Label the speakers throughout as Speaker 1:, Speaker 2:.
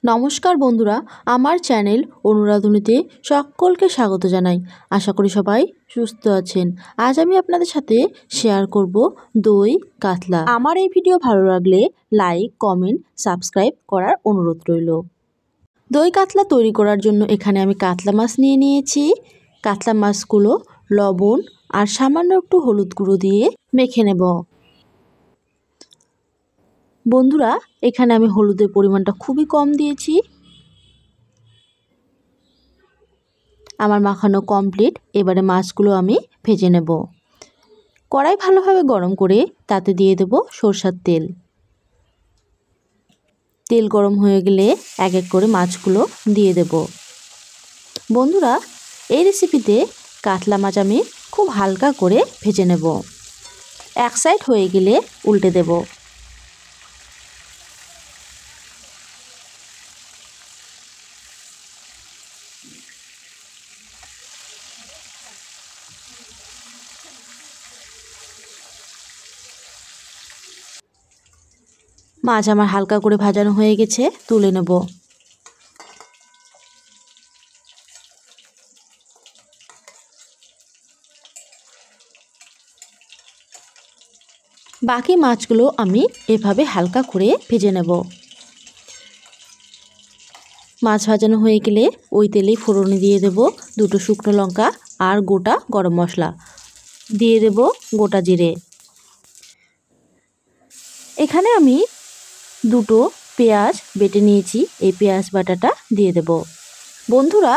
Speaker 1: নমস্কার বন্ধুরা, আমার চ্যানেল অনুরাধুনীতে সকলকে স্বাগত জানাই। আশা করি সবাই সুস্থ আছেন। আজ আমি আপনাদের সাথে শেয়ার করব দই কাতলা। আমার এই ভিডিও ভালো লাগলে লাইক, কমেন্ট, সাবস্ক্রাইব করার অনুরোধ রইল। দই কাতলা তৈরি করার জন্য এখানে আমি কাতলা মাছ নিয়ে নিয়েছি। কাতলা মাছগুলো লবণ আর সামান্য একটু হলুদ গুঁড়ো দিয়ে মেখে নেব। বন্ধুরা, এখানে আমি হলুদের পরিমাণটা খুবই কম দিয়েছি। আমার মাখানো কমপ্লিট। এবারে মাছগুলো আমি ভেজে নেব। কড়াই ভালোভাবে গরম করে তাতে দিয়ে দেব সরষের তেল। তেল গরম হয়ে গেলে এক এক করে মাছগুলো দিয়ে দেব। বন্ধুরা, এই রেসিপিতে কাতলা মাছ আমি খুব হালকা করে ভেজে নেব। এক সাইড হয়ে গেলে উল্টে দেব। মাছ আমার হালকা করে ভাজানো হয়ে গেছে, তুলে নেব। বাকি মাছগুলো আমি এভাবে হালকা করে ভেজে নেব। মাছ ভাজানো হয়ে গেলে ওই তেলেই ফোড়নে দিয়ে দেব দুটো শুকনো লঙ্কা আর গোটা গরম মশলা, দিয়ে দেব গোটা জিরে। এখানে আমি দুটো পেঁয়াজ বেটে নিয়েছি, এই পেঁয়াজ বাটাটা দিয়ে দেব। বন্ধুরা,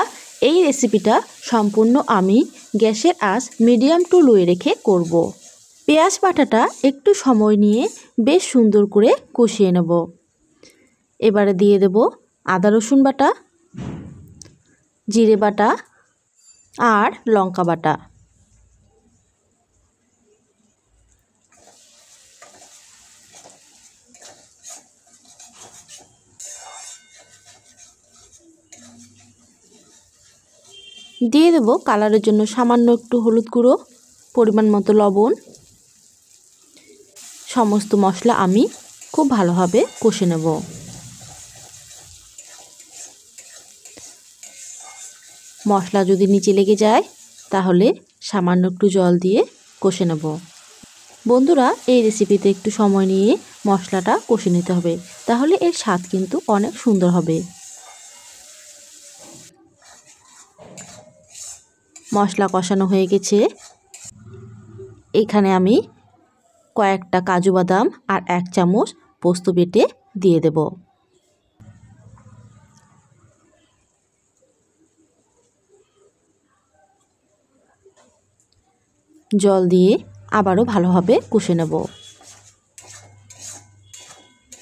Speaker 1: এই রেসিপিটা সম্পূর্ণ আমি গ্যাসের আঁচ মিডিয়াম টু লোয়ে রেখে করব। পেঁয়াজ বাটাটা একটু সময় নিয়ে বেশ সুন্দর করে কষিয়ে নেব। এবারে দিয়ে দেব আদা রসুন বাটা, জিরে বাটা আর লঙ্কা বাটা। দিয়ে দেব কালারের জন্য সামান্য একটু হলুদ গুঁড়ো, পরিমাণ মতো লবণ। সমস্ত মশলা আমি খুব ভালোভাবে কষে নেব। মশলা যদি নিচে লেগে যায় তাহলে সামান্য একটু জল দিয়ে কষে নেব। বন্ধুরা, এই রেসিপিতে একটু সময় নিয়ে মশলাটা কষে নিতে হবে, তাহলে এর স্বাদ কিন্তু অনেক সুন্দর হবে। মশলা কষানো হয়ে গেছে। এখানে আমি কয়েকটা কাজু বাদাম আর 1 চামচ পোস্ত বেটে দিয়ে দেব। জল দিয়ে আবারও ভালোভাবে কষে নেব।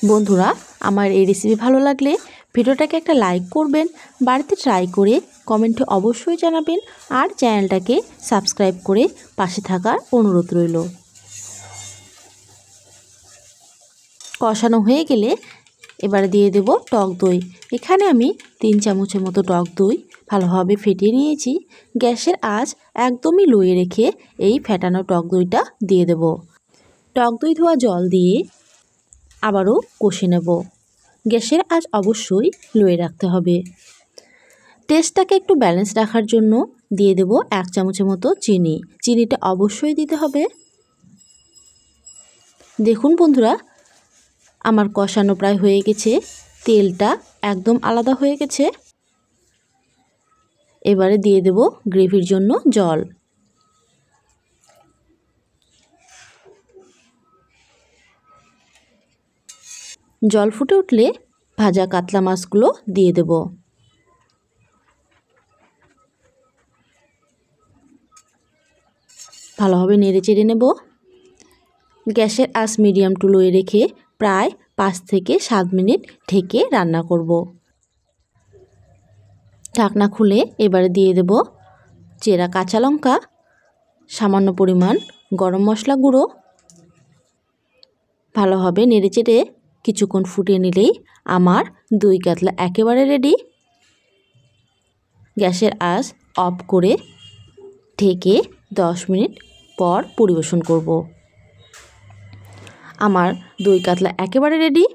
Speaker 1: বন্ধুরা, আমার এই রেসিপি ভালো লাগলে ভিডিওটাকে একটা লাইক করবেন, বাড়িতে ট্রাই করে কমেন্টে অবশ্যই জানাবেন আর চ্যানেলটাকে সাবস্ক্রাইব করে পাশে থাকার অনুরোধ রইল। কষানো হয়ে গেলে এবারে দিয়ে দেব টক দই। এখানে আমি 3 চামচের মতো টক দই ভালোভাবে ফেটিয়ে নিয়েছি। গ্যাসের আঁচ একদমই লোয়ে রেখে এই ফেটানো টক দইটা দিয়ে দেব। টক দই ধোয়া জল দিয়ে আবারও কষে নেব। গ্যাসের আঁচ অবশ্যই লোয়ে রাখতে হবে। টেস্টটাকে একটু ব্যালেন্স রাখার জন্য দিয়ে দেব 1 চামচের মতো চিনি। চিনিটা অবশ্যই দিতে হবে। দেখুন বন্ধুরা, আমার কষানো প্রায় হয়ে গেছে, তেলটা একদম আলাদা হয়ে গেছে। এবারে দিয়ে দেব গ্রেভির জন্য জল। জল ফুটে উঠলে ভাজা কাতলা মাছগুলো দিয়ে দেব। ভালোভাবে নেড়ে চেড়ে নেব। গ্যাসের আঁচ মিডিয়াম টু লোয়ে রেখে প্রায় 5 থেকে 7 মিনিট ঢেকে রান্না করব। ঢাকনা খুলে এবারে দিয়ে দেব চেরা কাঁচা লঙ্কা, সামান্য পরিমাণ গরম মশলা গুঁড়ো। ভালোভাবে নেড়ে চেড়ে কিছুক্ষণ ফুটিয়ে নিলেই আমার দই কাতলা একেবারে রেডি। গ্যাসের আঁচ অফ করে ঢেকে 10 মিনিট পর পরিবেশন করব। আমার দই কাতলা একেবারে রেডি।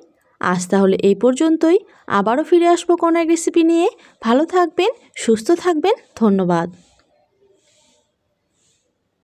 Speaker 1: আজ তাহলে এই পর্যন্তই। আবারও ফিরে আসবো কোনো এক রেসিপি নিয়ে। ভালো থাকবেন, সুস্থ থাকবেন। ধন্যবাদ।